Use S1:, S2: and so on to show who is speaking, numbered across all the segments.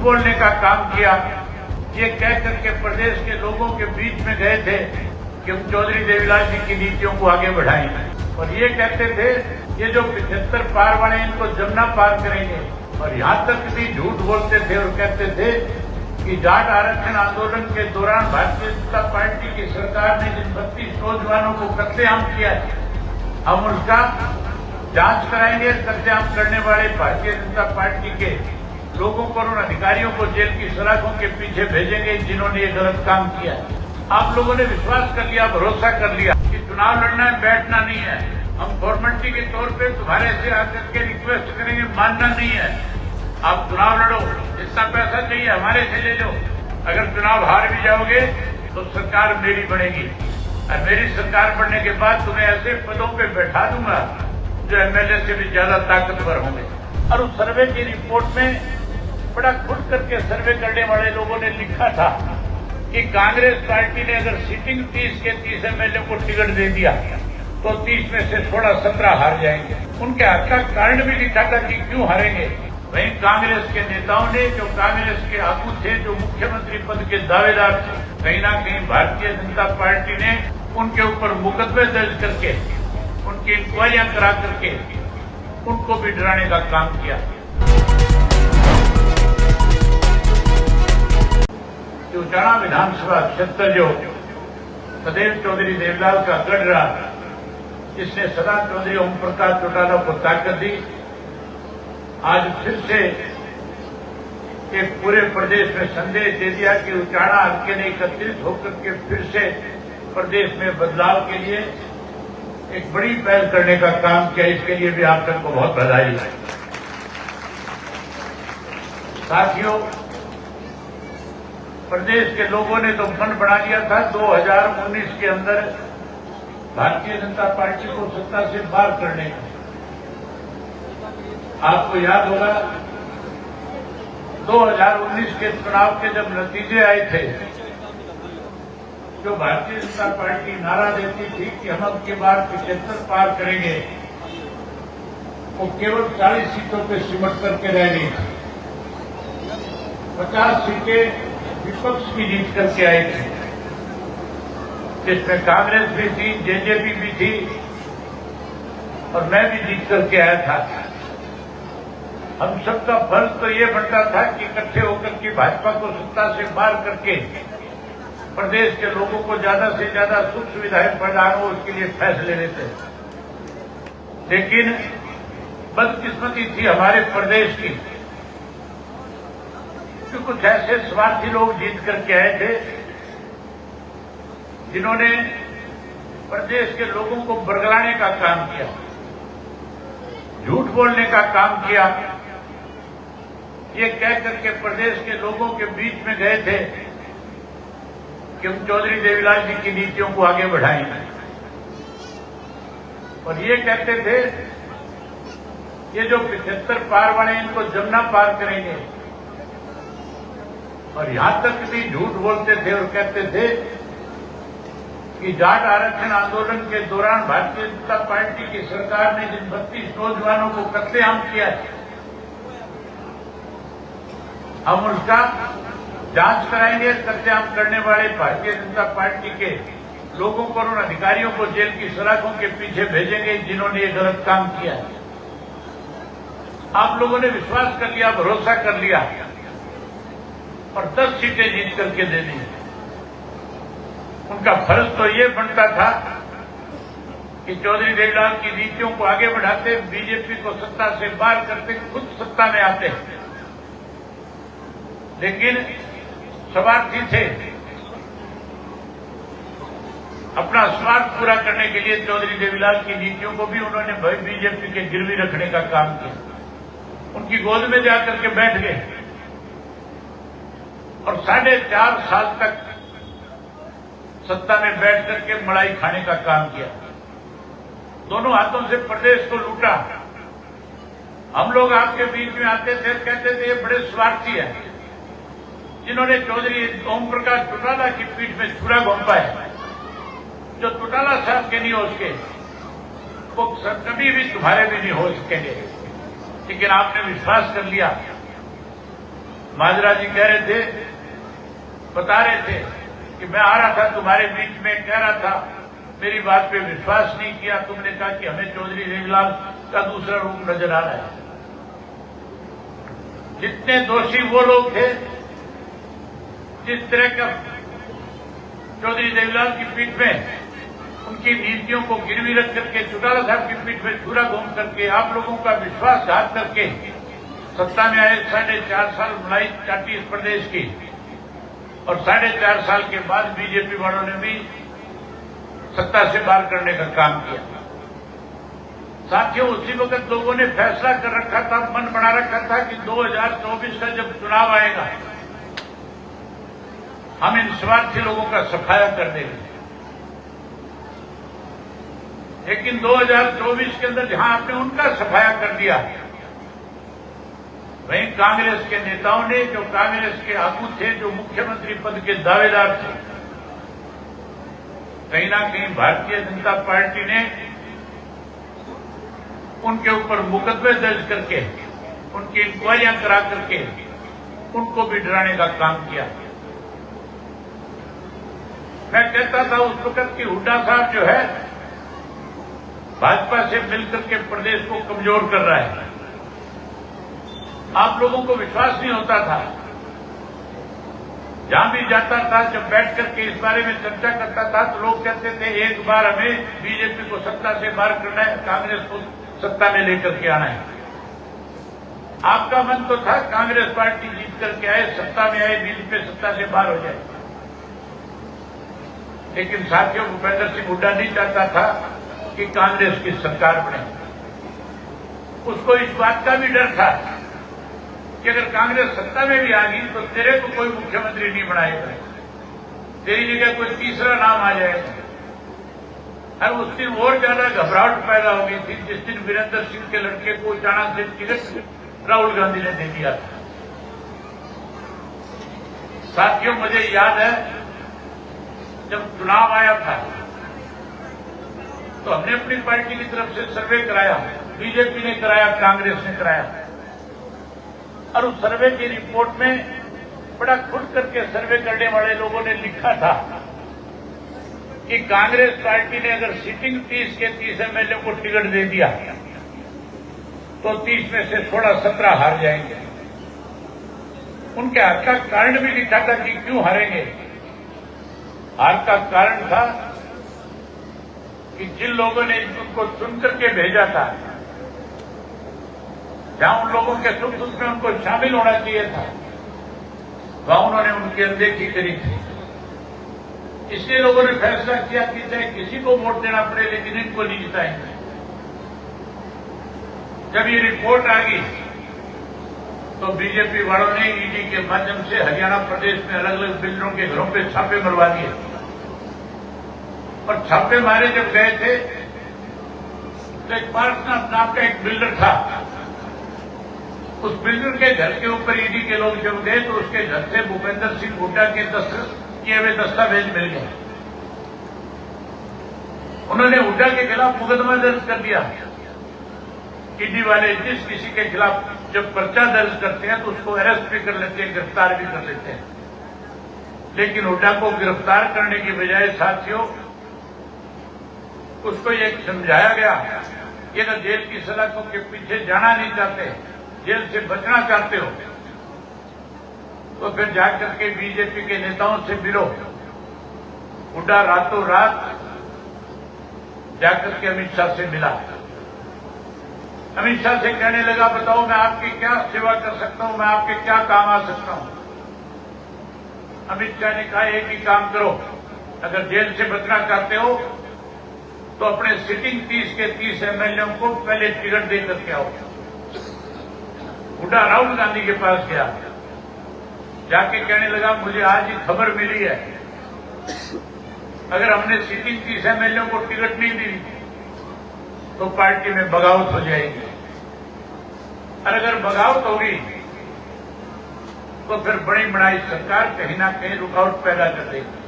S1: बोलने का काम किया। ये कह करके प्रदेश के लोगों के बीच में गए थे कि हम चौधरी देवीलाल जी की नीतियों को आगे बढ़ाएंगे और ये कहते थे ये जो 75 पार वाले इनको जमुना पार करेंगे। और यहाँ तक भी झूठ बोलते थे और कहते थे कि जाट आरक्षण आंदोलन के दौरान भारतीय जनता पार्टी की सरकार ने जिन 32 नौजवानों को कत्लेआम किया है हम उसका जांच कराएंगे। कत्लेआम करने वाले भारतीय जनता पार्टी के लोगों को और उन अधिकारियों को जेल की सलाखों के पीछे भेजेंगे जिन्होंने ये गलत काम किया है। आप लोगों ने विश्वास कर लिया, भरोसा कर लिया कि चुनाव लड़ना है, बैठना नहीं है। हम फॉर्मेलिटी के तौर पे तुम्हारे से आकर के रिक्वेस्ट करेंगे, मानना नहीं है। आप चुनाव लड़ो, जितना पैसा चाहिए हमारे से ले लो। अगर चुनाव हार भी जाओगे तो सरकार मेरी बनेगी और मेरी सरकार बनने के बाद तुम्हें ऐसे पदों पे बैठा दूंगा जो एमएलए से भी ज्यादा ताकतवर होंगे। और उस सर्वे की रिपोर्ट में बड़ा खुद करके सर्वे करने वाले लोगों ने लिखा था कि कांग्रेस पार्टी ने अगर सिटिंग 30 के 30 एमएलए को टिकट दे दिया तो 30 में से 16-17 हार जाएंगे। उनके हार का कारण भी लिखा था कि क्यों हारेंगे। वहीं कांग्रेस के नेताओं ने, जो कांग्रेस के आगू थे, जो मुख्यमंत्री पद के दावेदार थे, कहीं ना कहीं भारतीय जनता पार्टी ने उनके ऊपर मुकदमे दर्ज करके, उनकी इंक्वायरियां करा करके उनको भी डराने का काम किया। उचाणा विधानसभा क्षेत्र जो सदैव चौधरी देवीलाल का गढ़ रहा, जिसने सदा चौधरी ओम प्रकाश चौटाला को ताकत दी, आज फिर से एक पूरे प्रदेश में संदेश दे दिया कि उचाणा हल्के ने एकत्रित होकर के फिर से प्रदेश में बदलाव के लिए एक बड़ी पहल करने का काम किया। इसके लिए भी आप सबको बहुत बधाई है। साथियों, प्रदेश के लोगों ने तो फंड बना लिया था 2019 के अंदर भारतीय जनता पार्टी को सत्ता से बाहर करने का। आपको याद होगा 2019 के चुनाव के जब नतीजे आए थे, जो भारतीय जनता पार्टी नारा देती थी कि हम अब की बार 75 पार करेंगे, वो केवल 40 सीटों पर सिमट करके रह गई थी। 50 सीटें विपक्ष की जीत करके आई थी, जिसमें कांग्रेस भी थी, जेजेपी भी थी और मैं भी जीत करके आया था। हम सबका फर्ज तो ये बनता था कि इकट्ठे होकर के भाजपा को सत्ता से बाहर करके प्रदेश के लोगों को ज्यादा से ज्यादा सुख सुविधाएं प्रदान हो, उसके लिए फैसले लेते। लेकिन बदकिस्मती थी हमारे प्रदेश की, कुछ ऐसे स्वार्थी लोग जीत करके आए थे जिन्होंने प्रदेश के लोगों को बरगलाने का काम किया, झूठ बोलने का काम किया। ये कह करके प्रदेश के लोगों के बीच में गए थे कि हम चौधरी देवीलाल जी की नीतियों को आगे बढ़ाएंगे और ये कहते थे ये जो 75 पार वाले इनको जमुना पार करेंगे। और यहां तक भी झूठ बोलते थे और कहते थे कि जाट आरक्षण आंदोलन के दौरान भारतीय जनता पार्टी की सरकार ने जिन 32 नौजवानों को कत्लेआम किया है हम उसका जांच कराएंगे। कत्लेआम करने वाले भारतीय जनता पार्टी के लोगों को और उन अधिकारियों को जेल की सलाखों के पीछे भेजेंगे जिन्होंने ये गलत काम किया है। आप लोगों ने विश्वास कर लिया, भरोसा कर लिया और 10 सीटें जीत करके दे दी। उनका फर्ज तो ये बनता था कि चौधरी देवीलाल की नीतियों को आगे बढ़ाते, बीजेपी को सत्ता से बाहर करते, खुद सत्ता में आते। लेकिन स्वार्थी थे, अपना स्वार्थ पूरा करने के लिए चौधरी देवीलाल की नीतियों को भी उन्होंने बीजेपी के गिरवी रखने का काम किया। उनकी गोद में जाकर के बैठ गए और 4.5 साल तक सत्ता में बैठ करके मलाई खाने का काम किया। दोनों हाथों से प्रदेश को लूटा। हम लोग आपके बीच में आते थे, कहते थे ये बड़े स्वार्थी हैं जिन्होंने चौधरी ओम प्रकाश चौटाला की पीठ में छुरा घोंपा है। जो चौटाला साहब के नहीं हो सके वो कभी भी तुम्हारे भी नहीं हो सकेंगे। लेकिन आपने विश्वास कर लिया माजरा जी कह रहे थे, बता रहे थे कि मैं आ रहा था तुम्हारे बीच में, कह रहा था, मेरी बात पे विश्वास नहीं किया, तुमने कहा कि हमें चौधरी देवीलाल का दूसरा रूप नजर आ रहा है। जितने दोषी वो लोग थे, जिस तरह का चौधरी देवीलाल की पीठ में उनकी नीतियों को गिरवी रख करके, चौटाला साहब की पीठ में छुरा घूम करके, आप लोगों का विश्वासघात करके सत्ता में आए, 4.5 साल मलाई चाटी इस प्रदेश की, और 4.5 साल के बाद बीजेपी वालों ने भी सत्ता से बाहर करने का काम किया। साथियों, उसी वक्त लोगों ने फैसला कर रखा था, मन बना रखा था कि 2024 का जब चुनाव आएगा, हम इन स्वार्थी लोगों का सफाया कर देंगे। लेकिन 2024 के अंदर जहां आपने उनका सफाया कर दिया, वहीं कांग्रेस के नेताओं ने, जो कांग्रेस के आगू थे, जो मुख्यमंत्री पद के दावेदार थे, कहीं ना कहीं भारतीय जनता पार्टी ने उनके ऊपर मुकदमे दर्ज करके, उनकी इंक्वायरियां करा करके उनको भी डराने का काम किया। मैं कहता था उस वक्त कि हुड्डा साहब जो है भाजपा से मिलकर के प्रदेश को कमजोर कर रहा है। आप लोगों को विश्वास नहीं होता था। जहां भी जाता था, जब बैठ करके इस बारे में चर्चा करता था, तो लोग कहते थे एक बार हमें बीजेपी को सत्ता से बाहर करना है, कांग्रेस को सत्ता में लेकर के आना है। आपका मन तो था कांग्रेस पार्टी जीत करके आए, सत्ता में आए, बीजेपी सत्ता से बाहर हो जाए। लेकिन साथियों, भूपेंद्र सिंह हुड्डा नहीं चाहता था कि कांग्रेस की सरकार बने। उसको इस बात का भी डर था कि अगर कांग्रेस सत्ता में भी आ गई तो तेरे को कोई मुख्यमंत्री नहीं बनाएगा, तेरी जगह कोई तीसरा नाम आ जाएगा। और उस दिन और ज्यादा घबराहट पैदा हो गई थी जिस दिन वीरेंद्र सिंह के लड़के को अचानक से टिकट राहुल गांधी ने दे दिया था। साथियों, मुझे याद है जब चुनाव आया था तो हमने अपनी पार्टी की तरफ से सर्वे कराया, बीजेपी ने कराया, कांग्रेस ने कराया, और उस सर्वे की रिपोर्ट में बड़ा खुद करके सर्वे करने वाले लोगों ने लिखा था कि कांग्रेस पार्टी ने अगर सिटिंग 30 के 30 एमएलए को टिकट दे दिया तो 30 में से 16-17 हार जाएंगे। उनके हार का कारण भी लिखा था कि क्यों हारेंगे। हार का कारण था कि जिन लोगों ने उनको चुन करके भेजा था, जहां उन लोगों के सुख दुख में उनको शामिल होना चाहिए था, वहां उन्होंने उनकी अनदेखी करी थी। इसलिए लोगों ने फैसला किया कि चाहे किसी को वोट देना पड़े लेकिन इनको नहीं जिताएंगे। जब ये रिपोर्ट आ गई तो बीजेपी वालों ने ईडी के माध्यम से हरियाणा प्रदेश में अलग अलग बिल्डरों के घरों पे छापे मरवा दिए। और छापे मारे जब गए थे तो एक पार्सनाथ नाम का एक बिल्डर था, उस बिल्डर के घर के ऊपर ईडी के लोग जब गए तो उसके घर से भूपेंद्र सिंह हुड्डा के किए हुए दस्तावेज मिल गए। उन्होंने हुड्डा के खिलाफ मुकदमा दर्ज कर दिया। ईडी वाले जिस किसी के खिलाफ जब पर्चा दर्ज करते हैं तो उसको अरेस्ट भी कर लेते हैं, गिरफ्तार भी कर लेते हैं। लेकिन हुड्डा को गिरफ्तार करने की बजाय साथियों उसको ये समझाया गया कि अगर जेल की सलाखों के पीछे जाना नहीं चाहते, जेल से बचना चाहते हो तो फिर जाकर के बीजेपी के नेताओं से मिलो। हुड्डा रातों रात जाकर के अमित शाह से मिला। अमित शाह से कहने लगा, बताओ मैं आपकी क्या सेवा कर सकता हूं, मैं आपके क्या काम आ सकता हूं। अमित शाह ने कहा, एक ही काम करो, अगर जेल से बचना चाहते हो तो अपने सिटिंग 30 के 30 एमएलए को पहले टिकट दे करके आओ। हुड्डा राहुल गांधी के पास गया, जाके कहने लगा, मुझे आज ही खबर मिली है अगर हमने सिटिंग 30 एमएलए को टिकट नहीं दी तो पार्टी में बगावत हो जाएगी, और अगर बगावत होगी तो फिर बड़ी बड़ाई सरकार कहीं ना कहीं रुकावट पैदा कर देगी।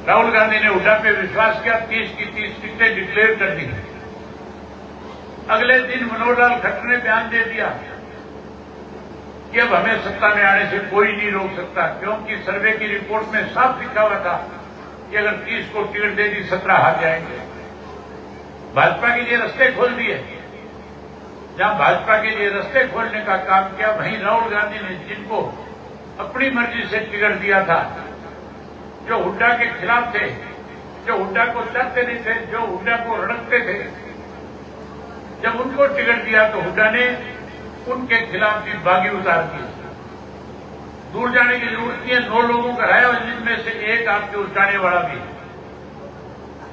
S1: राहुल गांधी ने हुड्डा पे विश्वास किया, 30 की 30 टिकटें डिक्लेयर कर दी। अगले दिन मनोहर लाल खट्टर ने बयान दे दिया कि अब हमें सत्ता में आने से कोई नहीं रोक सकता, क्योंकि सर्वे की रिपोर्ट में साफ लिखा हुआ था कि अगर 30 को टिकट दे दी 17 हार जाएंगे। भाजपा के लिए रास्ते खोल दिए। जहां भाजपा के लिए रास्ते खोलने का काम किया, वहीं राहुल गांधी ने जिनको अपनी मर्जी से टिकट दिया था, जो हुड्डा के खिलाफ थे, जो हुड्डा को चाहते नहीं थे, जो हुड्डा को रड़कते थे, जब उनको टिकट दिया तो हुड्डा ने उनके खिलाफ भी बागी उतार दी। दूर जाने की जरूरत नहीं है, 9 लोगों का है, जिनमें से एक आपके उठाने वाला भी।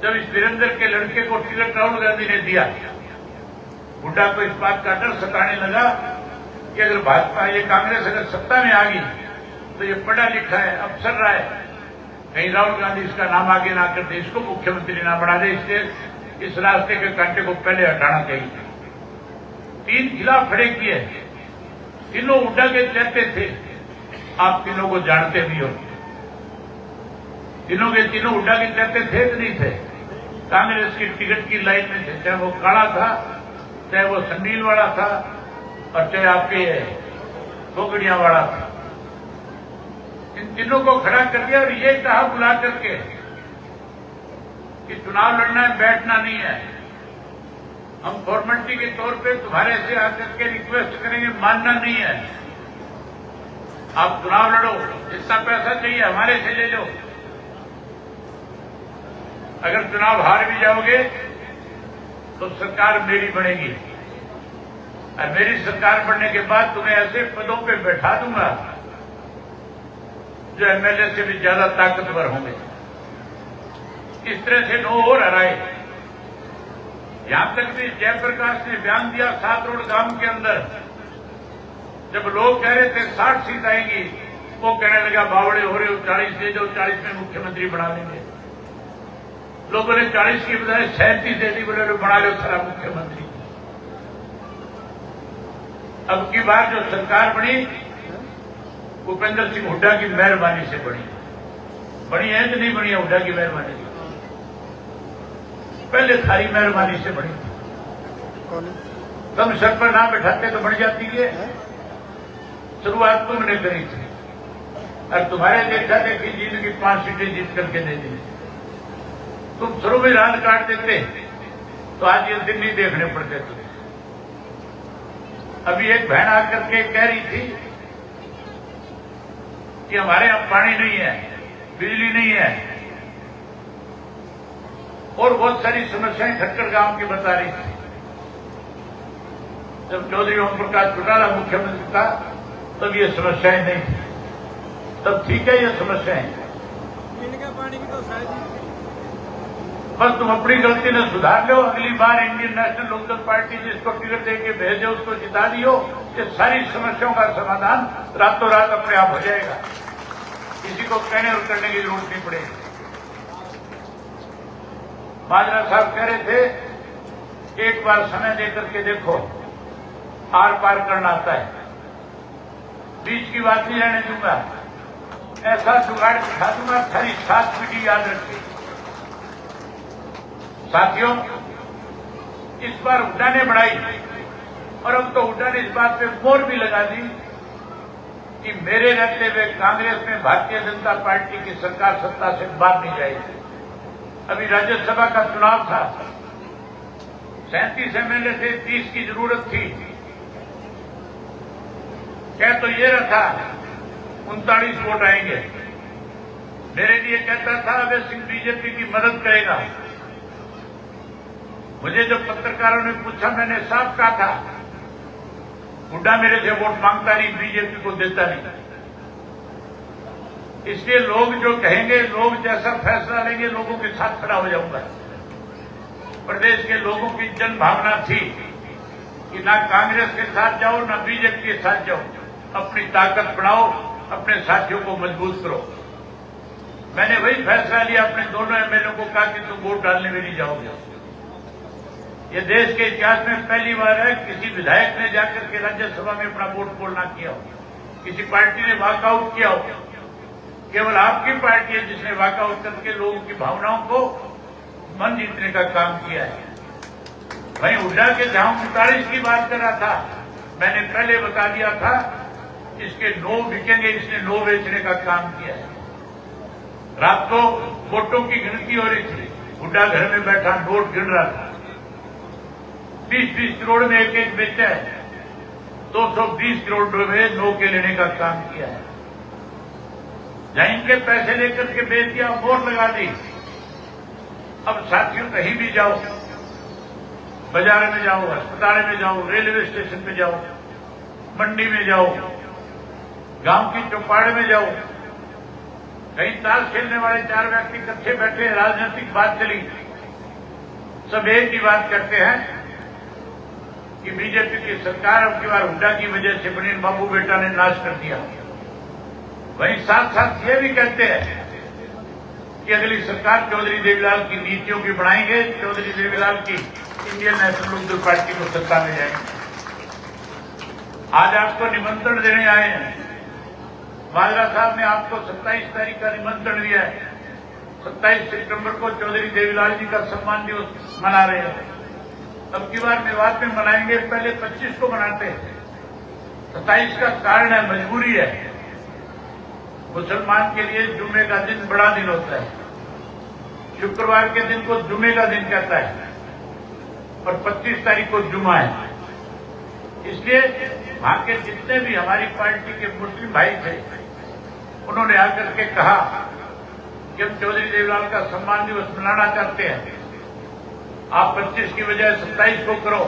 S1: जब इस वीरेंद्र के लड़के को टिकट राहुल गांधी ने दिया, हुड्डा को इस बात का डर सताने लगा कि अगर भाजपा, ये कांग्रेस अगर सत्ता में आ गई तो ये पढ़ा लिखा है, अफसर रहा है, कहीं राहुल गांधी इसका नाम आगे ना कर दे, इसको मुख्यमंत्री ना बना दे, इसलिए इस रास्ते के कांटे को पहले हटाना चाहिए। 3 खिलाफ खड़े किए, तीनों हुड्डा के चहते थे। आप तीनों को जानते भी हो, तीनों के तीनों हुड्डा के चहते थे कि नहीं थे? कांग्रेस की टिकट की लाइन में थे, चाहे वो काला था, चाहे वो संडील वाला था, और चाहे आपके गोगड़िया वाला था। इन तीनों को खड़ा कर दिया और ये कहा बुला करके कि चुनाव लड़ना है, बैठना नहीं है। हम फॉर्मेलिटी के तौर पे तुम्हारे से आकर के रिक्वेस्ट करेंगे, मानना नहीं है। आप चुनाव लड़ो, जितना पैसा चाहिए हमारे से ले लो। अगर चुनाव हार भी जाओगे तो सरकार मेरी बनेगी, और मेरी सरकार बनने के बाद तुम्हें ऐसे पदों पे बैठा दूंगा जो एमएलए से भी ज्यादा ताकतवर होंगे। इस तरह से 9 और हराए। यहां तक भी जयप्रकाश ने बयान दिया 7 रोड गांव के अंदर, जब लोग कह रहे थे 60 सीट आएंगी, वो कहने लगा बावड़े हो रहे हो, 40 दे दो, 40 में मुख्यमंत्री बना लेंगे। लोगों ने 40 की बजाय 37 दे दी, बोले बना लो सारा मुख्यमंत्री। अब की बार जो सरकार बनी, भूपेंद्र सिंह हुड्डा की मेहरबानी से बनी। बनी है कि नहीं बनी है हुड्डा की मेहरबानी से? पहले थारी मेहरबानी से बनी। तुम सर पर ना बैठाते तो बन जाती है। शुरुआत तुमने करी थी, और तुम्हारे देखा देखी जिंदगी 5 सीटें जीत करके दे दी। तुम शुरू में रात काट देते तो आज ये दिन नहीं देखने पड़ते तुम्हें। अभी एक बहन आकर के कह रही थी कि हमारे यहां पानी नहीं है, बिजली नहीं है, और बहुत सारी समस्याएं खटखड़ गांव की बता रही थी। जब चौधरी ओम प्रकाश चौटाला मुख्यमंत्री था तब ये समस्याएं नहीं थी, तब ठीक है ये समस्याएं।
S2: पीने का पानी की तो शायद
S1: बस तुम अपनी गलती ने सुधार लो। अगली बार इंडियन नेशनल लोकदल पार्टी जिसको टिकट देके भेजे उसको जिता दियो, ये सारी समस्याओं का समाधान रातों रात अपने आप हो जाएगा। किसी को कहने और करने की जरूरत नहीं पड़ेगी। माजरा साहब कह रहे थे एक बार समय देकर के देखो, आर पार करना आता है। बीच की बात नहीं रहने दूंगा, ऐसा जुगाड़ दिखा दूंगा, सारी 7 पीढ़ी याद रखिए। साथियों, इस बार हुड्डा ने बढ़ाई, और अब तो हुड्डा ने इस बात पे मोहर भी लगा दी कि मेरे रहते हुए कांग्रेस में भारतीय जनता पार्टी की सरकार सत्ता से बाहर नहीं जाएगी। अभी राज्यसभा का चुनाव था, 37 एमएलए थे, 30 की जरूरत थी। कह तो ये रहा था 39 वोट आएंगे। मेरे लिए कहता था अभय सिंह बीजेपी की मदद करेगा। मुझे जब पत्रकारों ने पूछा, मैंने साफ कहा था हुड्डा मेरे से वोट मांगता नहीं, बीजेपी को देता नहीं। इसलिए लोग जो कहेंगे, लोग जैसा फैसला लेंगे, लोगों के साथ खड़ा हो जाऊंगा। प्रदेश के लोगों की जन भावना थी कि ना कांग्रेस के साथ जाओ ना बीजेपी के साथ जाओ, अपनी ताकत बढ़ाओ, अपने साथियों को मजबूत करो। मैंने वही फैसला लिया, अपने दोनों एमएलए को कहा कि तुम वोट डालने में नहीं जाओगे। ये देश के इतिहास में पहली बार है किसी विधायक ने जाकर के राज्यसभा में अपना वोट पोल ना किया हो, किसी पार्टी ने वॉकआउट किया हो। केवल आपकी पार्टी है जिसने वॉकआउट करके लोगों की भावनाओं को मन जीतने का काम किया है। वहीं हुड्डा के जहां 39 की बात कर रहा था, मैंने पहले बता दिया था इसके नो बिकेंगे, इसने नो बेचने का काम किया है। रात को वोटों की गिनती हो रही थी, बुढ़ा घर में बैठा नोट गिन रहा था। 20-20 करोड़ में एक एक बेचा है। 220 करोड़ रुपए नो के लेने का काम किया है। जहां इनके पैसे लेकर के बेच दिया, मोहर लगा दी। अब साथियों कहीं भी जाओ, बाजार में जाओ, अस्पताल में जाओ, रेलवे स्टेशन पे जाओ, मंडी में जाओ, गांव की चौपाड़ में जाओ, कहीं ताश खेलने वाले 4 व्यक्ति इकट्ठे बैठे, राजनीतिक बात चली, सब एक ही बात करते हैं कि बीजेपी की सरकार अब की बार हुड्डा की वजह से बनीन बाबू बेटा ने नाश कर दिया। वहीं साथ साथ ये भी कहते हैं कि अगली सरकार चौधरी देवीलाल की नीतियों की बनाएंगे, चौधरी देवीलाल की इंडियन नेशनल लोकदल पार्टी को सत्ता में जाएंगे। आज आपको निमंत्रण देने आए हैं। वाजरा साहब ने आपको 27 तारीख का निमंत्रण दिया है। 27 सितंबर को चौधरी देवीलाल जी का सम्मान दिवस मना रहे हैं। अब की बार मेवात में मनाएंगे, पहले 25 को मनाते हैं। 27 का कारण है, मजबूरी है। मुसलमान के लिए जुम्मे का दिन बड़ा दिन होता है। शुक्रवार के दिन को जुम्मे का दिन कहता है और 25 तारीख को जुम्मा है। इसलिए वहां के जितने भी हमारी पार्टी के मुस्लिम भाई थे, उन्होंने आकर के कहा कि हम चौधरी देवीलाल का सम्मान दिवस मनाना चाहते हैं। आप 25 की बजाय 27 को करो,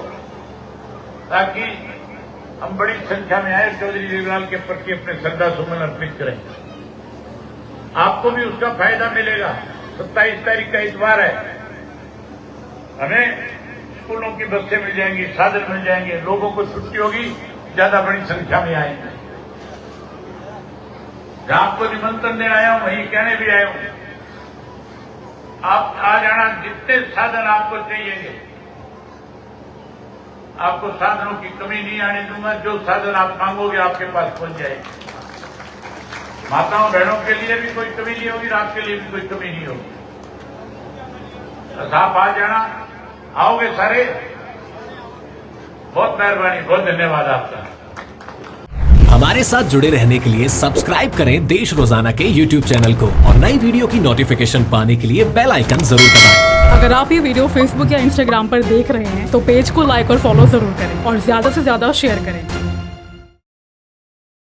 S1: ताकि हम बड़ी संख्या में आए, चौधरी देवीलाल के प्रति अपने श्रद्धा सुमन अर्पित करें। आपको भी उसका फायदा मिलेगा। 27 तारीख का इतवार है। हमें स्कूलों की बसें मिल जाएंगी, साधन मिल जाएंगे, लोगों को छुट्टी होगी, ज्यादा बड़ी संख्या में आएंगे। जहां आपको निमंत्रण देने आया हूं, वहीं कहने भी आया हूं। आप आ जाना, जितने साधन आपको चाहिए, आपको साधनों की कमी नहीं आने दूंगा। जो साधन आप मांगोगे आपके पास पहुंच जाएगी। माताओं बहनों के लिए भी कोई कमी नहीं होगी, आपके लिए भी कोई कमी नहीं होगी। बस आप आ जाना। आओगे सारे? बहुत मेहरबानी, बहुत धन्यवाद आपका।
S3: हमारे साथ जुड़े रहने के लिए सब्सक्राइब करें देश रोजाना के YouTube चैनल को और नई वीडियो की नोटिफिकेशन पाने के लिए बेल आइकन जरूर दबाएं।
S4: अगर आप ये वीडियो Facebook या Instagram पर देख रहे हैं तो पेज को लाइक और फॉलो जरूर करें और ज्यादा से ज्यादा शेयर करें।